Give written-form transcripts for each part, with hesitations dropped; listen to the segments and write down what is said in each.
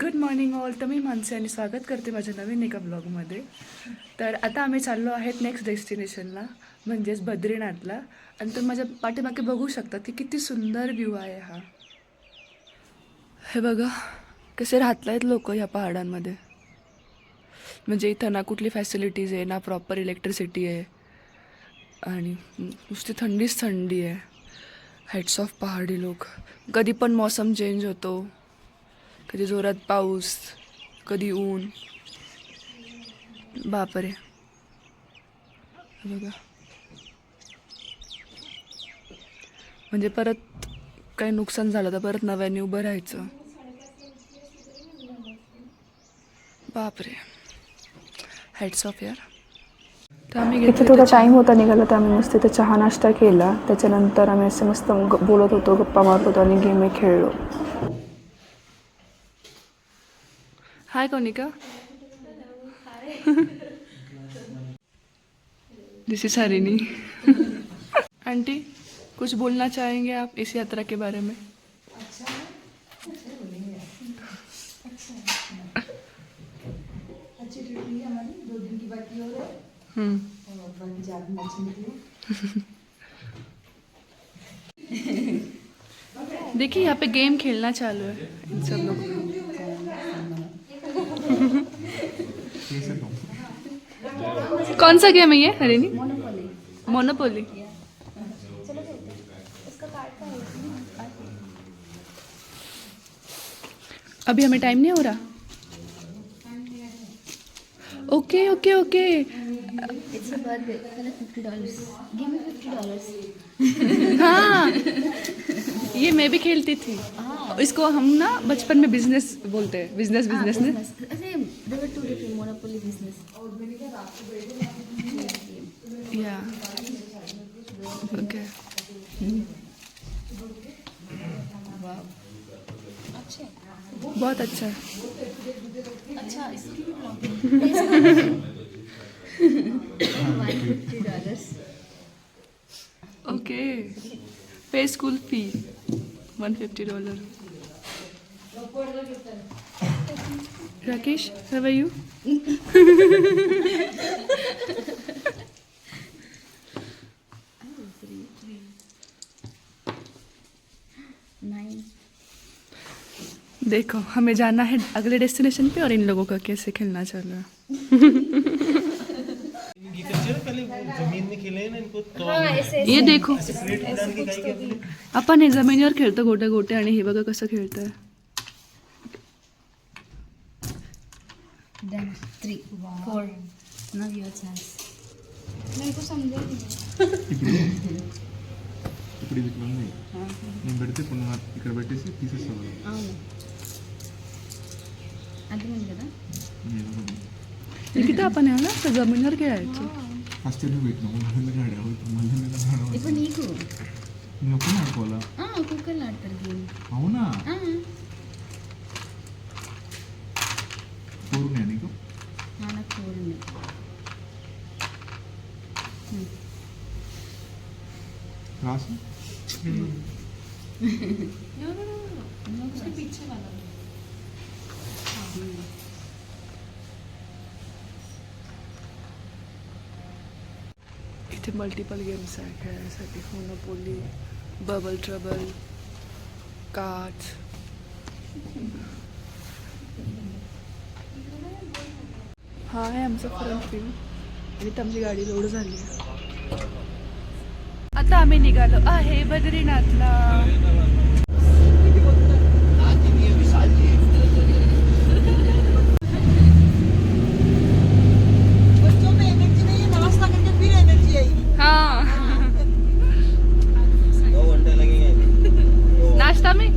Good morning all. तर मी मानसी आणि स्वागत करते माझ्या नवीन एका ब्लॉगमध्ये. तर आता आम्ही चाललो आहेत नेक्स्ट डेस्टिनेशनला, म्हणजेच बद्रीनाथला. आणि तुम्ही माझ्या पाठीमागे बघू शकता की किती सुंदर व्ह्यू आहे हा. हे बघा कसे राहत आहेत लोक ह्या पहाडांमध्ये. म्हणजे इथं ना कुठली फॅसिलिटीज आहे ना, प्रॉपर इलेक्ट्रिसिटी आहे, आणि नुसती थंडीच थंडी आहे. हेड्स ऑफ पहाडी लोक. कधी पण मौसम चेंज होतो, कधी जोरात पाऊस, कधी ऊन. बापरे. बघा, म्हणजे परत काही नुकसान झालं तर परत नव्याने उभं राहायचं. बापरे, हेड्स ऑफ यार. तर आम्ही इथे थोडा टाईम होता निघाला, तर आम्ही मस्त इथे चहा नाश्ता केला. त्याच्यानंतर आम्ही असं मस्त बोलत होतो, गप्पा मारत होतो आणि गेमही खेळलो. हाय कोनिका. दिस इज हरिणी. आंटी, कुछ बोलना चाहेंगे आप इस यात्रा के बारे में? अच्छी ट्रिप हुई हमारी, 2 दिन की बाकी हो रहा है और बाकी ज़्यादा में अच्छी निकली। देखिए यहाँ पे गेम खेलना चालू है इन सब लोग. कौन सा गेम है ये हरिणी? मोनोपोली. अभी हमें टाइम नहीं हो रहा. Okay okay okay. It's a birthday. $50. Give me $50. हाँ, ये मैं भी खेलती थी. इसको हम ना बचपन में बिजनेस बोलते हैं. बिजनेस बिजनेस ने. Same. There were 2 different Monopoly business. या ओके. अच्छा. बहुत अच्छा है. अच्छा इसकी भी $150. Okay. Pay school fee $150. Rakesh, how are you? देखो, हमें जाना है अगले डेस्टिनेशन पे और इन लोगों का कैसे खेलना चल रहा है. जमीन में खेले ना इनको तो ये देखो, प्लेट में डाल के खाएंगे अपने। आपण हे जमिनीवर खेळतो गोटे गोटे, आणि हे बघा कसं खेळतंय. Done. 3, 4. Now your chance. मेरे को समझा नहीं. ఇప్పుడు ఇది ఉంది నేను పెడితే ఇప్పుడు ఇక్కడ పెట్టేసి తీసేస్తాను. అవును. అర్థమైంది కదా? किती आपण आहे ना तर जमिनीवर खेळायचं. ఫస్ట్ నువ్వు పెట్టినావు మళ్ళీ ఆడావు ఇప్పుడు మళ్ళీ ఆడావు. ఇప్పుడు నీకు నేను ఒక్కనే ఆడుకోవాలా? ఒక్కొక్కరు ఆడతారు గేమ్. అవునా? కోరున్నాయా నీకు? నాకు 4 ఉన్నాయి. రాసు पीछे वाला. इथे मल्टिपल गेम्स आहे खेळण्यासाठी. Monopoly, bubble trouble, cards. हा आहे आमचा फ्रंट व्ह्यू. आणि इथं आमची गाडी लोड झाली आहे. आता आम्ही निघालो आहे बद्रीनाथला. नाश्ता में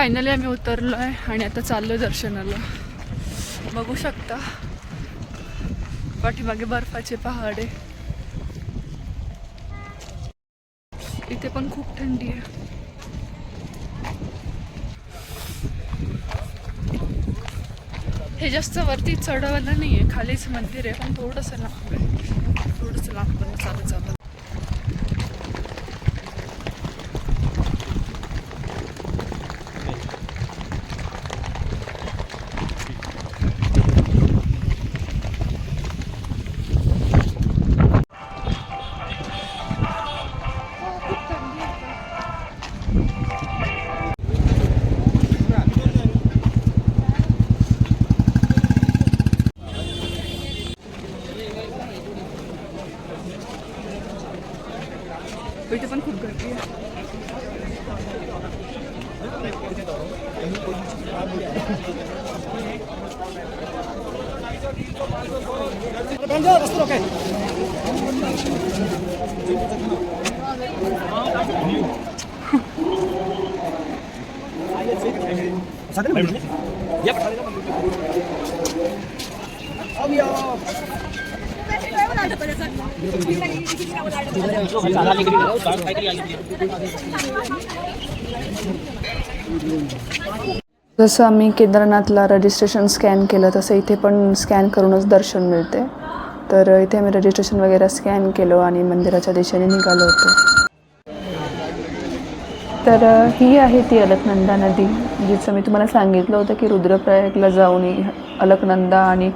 फायनली आम्ही उतरलो आहे आणि आता चाललो दर्शनाला. बघू शकता पाठीमागे बर्फाचे पहाड आहे. इथे पण खूप थंडी आहे. हे जास्त वरती चढवायला नाही आहे, खालीच मंदिर आहे, पण थोडंसं लांब आहे. थोडंसं लांब पण चालत चालत. इथे पण खूप गर्दी आहे. जसं आम्ही केदारनाथला रजिस्ट्रेशन स्कॅन केलं तसं इथे पण स्कॅन करूनच दर्शन मिळते. तर इथे आम्ही रजिस्ट्रेशन वगैरे स्कॅन केलं आणि मंदिराच्या दिशेने निघालो होतो. तर ही आहे ती अलकनंदा नदी, जिचं मी तुम्हाला सांगितलं होतं की रुद्रप्रयागला जाऊन अलकनंदा आणि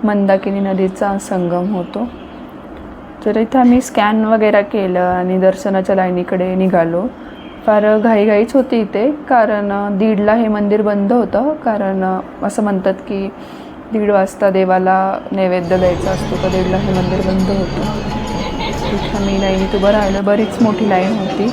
मंदाकिनी नदीचा संगम होतो. तर इथं आम्ही स्कॅन वगैरे केलं आणि दर्शनाच्या लाईनीकडे निघालो. फार घाईघाईच होती इथे, कारण 1:30ला हे मंदिर बंद होतं. कारण असं म्हणतात की 1:30 वाजता देवाला नैवेद्य द्यायचा असतो, तर 1:30ला हे मंदिर बंद होतं. तिथं मी लाईनीत उभं राहिलं. बरीच मोठी लाईन होती.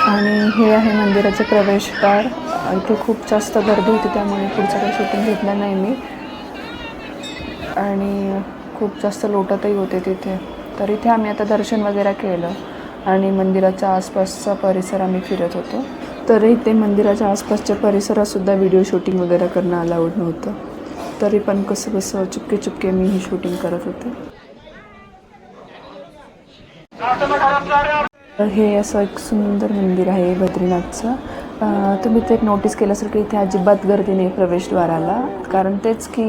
आणि हे आहे मंदिराचे प्रवेशद्वार. इथे खूप जास्त गर्दी होती, त्यामुळे पुढचं काही शूटिंग घेतलं नाही मी. आणि खूप जास्त लोटतही होते तिथे. तर इथे आम्ही आता दर्शन वगैरे केलं आणि मंदिराच्या आसपासचा परिसर आम्ही फिरत होतो. तर इथे मंदिराच्या आसपासच्या परिसरातसुद्धा व्हिडिओ शूटिंग वगैरे करणं अलाउड नव्हतं. तरी पण कसं चुपके मी ही शूटिंग करत होते. तर हे असं एक सुंदर मंदिर आहे बद्रीनाथचं. तुम्ही ते एक नोटीस केलं असेल की इथे अजिबात गर्दी नाही प्रवेशद्वाराला. कारण तेच की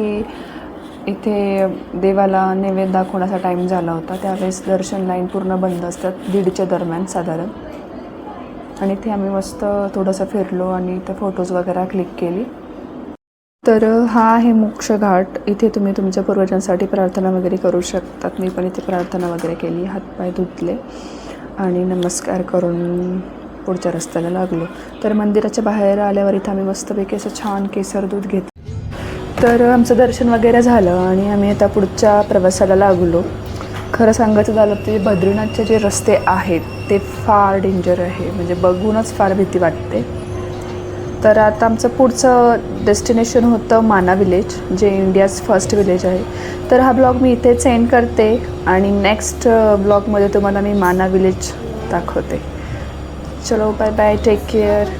इथे देवाला नैवेद्य दाखवण्याचा टाईम झाला होता, त्यावेळेस दर्शन लाईन पूर्ण बंद असतात 1:30च्या दरम्यान साधारण. आणि इथे आम्ही मस्त थोडंसं फिरलो आणि इथे फोटोज वगैरे क्लिक केली. तर हा आहे मोक्ष घाट. इथे तुम्ही तुमच्या पूर्वजांसाठी प्रार्थना वगैरे करू शकतात. मी पण इथे प्रार्थना वगैरे केली, हातपाय धुतले आणि नमस्कार करून पुढच्या रस्त्याला लागलो. तर मंदिराच्या बाहेर आल्यावर इथं आम्ही मस्तपैकी असं छान केसर दूध घेतलं. तर आमचं दर्शन वगैरे झालं आणि आम्ही आता पुढच्या प्रवासाला लागलो. खरं सांगायचं झालं ते बद्रीनाथचे जे रस्ते आहेत ते फार डेंजर आहे, म्हणजे बघूनच फार भीती वाटते. तर आता आमचं पुढचं डेस्टिनेशन होतं माना विलेज, जे इंडियाज फर्स्ट विलेज आहे. तर हा ब्लॉग मी इथेच एंड करते आणि नेक्स्ट ब्लॉगमध्ये तुम्हाला मी माना विलेज दाखवते. चलो बाय बाय, टेक केअर.